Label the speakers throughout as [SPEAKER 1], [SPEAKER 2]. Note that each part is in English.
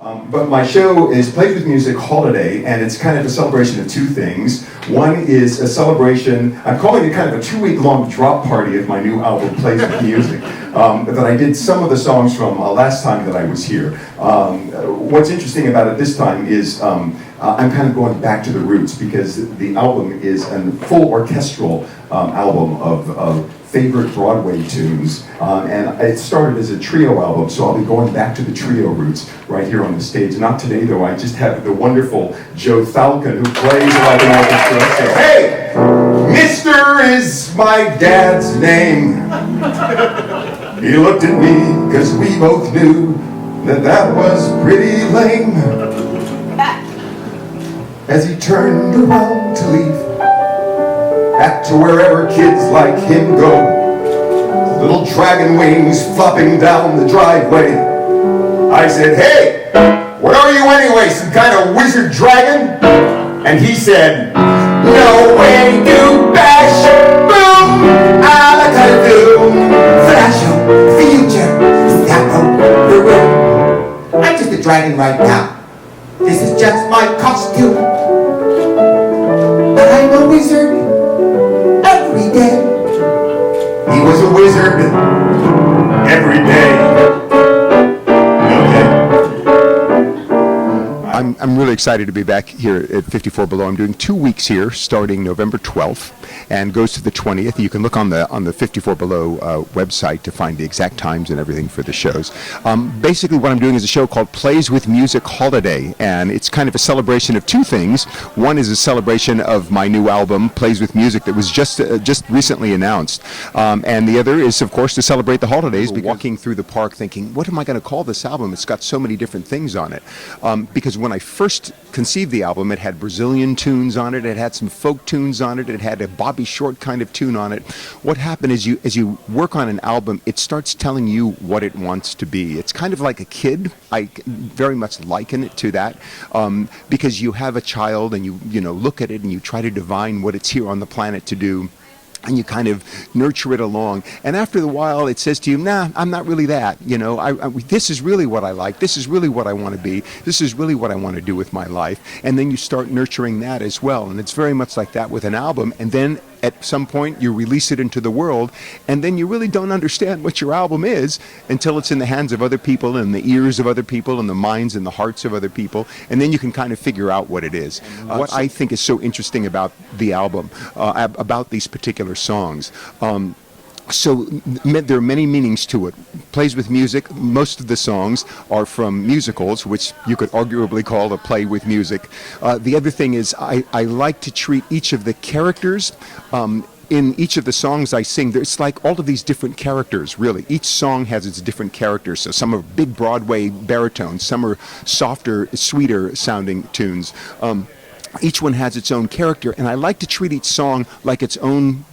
[SPEAKER 1] But my show is Plays with Music Holiday, and it's kind of a celebration of two things. One is a celebration, I'm calling it kind of a 2-week-long drop party of my new album, Plays with Music. That I did some of the songs from last time that I was here. What's interesting about it this time is I'm kind of going back to the roots, because the album is a full orchestral album of favorite Broadway tunes, and it started as a trio album, so I'll be going back to the trio roots right here on the stage. Not today, though. I just have the wonderful Joe Falcon, who plays like an orchestra. So, hey, Mister is my dad's name. He looked at me, because we both knew that was pretty lame. As he turned around to leave, back to wherever kids like him go, little dragon wings flopping down the driveway. I said, hey, what are you anyway, some kind of wizard dragon? And he said, no way to bash, boom, alakazoo, flash of future, stop of the room. I'm just a dragon right now. This is just my costume. But I'm a wizard every day. He was a wizard every day. I'm really excited to be back here at 54 Below. I'm doing 2 weeks here, starting November 12th, and goes to the 20th. You can look on the 54 Below website to find the exact times and everything for the shows. Basically, what I'm doing is a show called Plays with Music Holiday, and it's kind of a celebration of two things. One is a celebration of my new album, Plays with Music, that was just recently announced, and the other is, of course, to celebrate the holidays. Walking through the park, thinking, what am I going to call this album? It's got so many different things on it. Because when I first conceived the album, it had Brazilian tunes on it, it had some folk tunes on it, it had a Bobby Short kind of tune on it. What happened is, as you work on an album, it starts telling you what it wants to be. It's kind of like a kid. I very much liken it to that, because you have a child and you look at it and you try to divine what it's here on the planet to do, and you kind of nurture it along. And after a while, it says to you, nah, I'm not really that. This is really what I like. This is really what I want to be. This is really what I want to do with my life. And then you start nurturing that as well. And it's very much like that with an album. And then at some point, you release it into the world, and then you really don't understand what your album is until it's in the hands of other people, and the ears of other people, and the minds and the hearts of other people, and then you can kind of figure out what it is. What I think is so interesting about the album, about these particular songs, so there are many meanings to it. Plays with Music, most of the songs are from musicals, which you could arguably call a play with music. The other thing is I like to treat each of the characters in each of the songs I sing. It's like all of these different characters, really. Each song has its different characters. So some are big Broadway baritones, some are softer, sweeter sounding tunes. Each one has its own character, and I like to treat each song like its own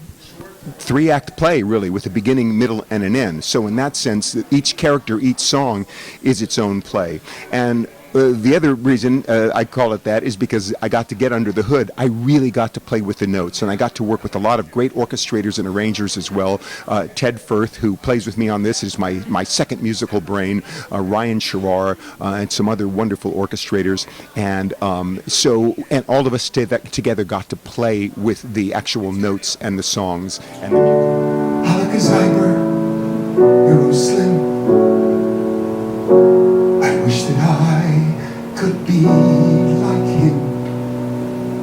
[SPEAKER 1] 3-act play, really, with a beginning, middle, and an end. So in that sense, each character, each song is its own play. And the other reason I call it that is because I got to get under the hood. I really got to play with the notes, and I got to work with a lot of great orchestrators and arrangers as well. Ted Firth, who plays with me on this, is my second musical brain. Ryan Sherrar, and some other wonderful orchestrators. And and all of us together got to play with the actual notes and the songs. And Alakazam, you're slim. I wish that I could be like him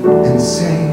[SPEAKER 1] and say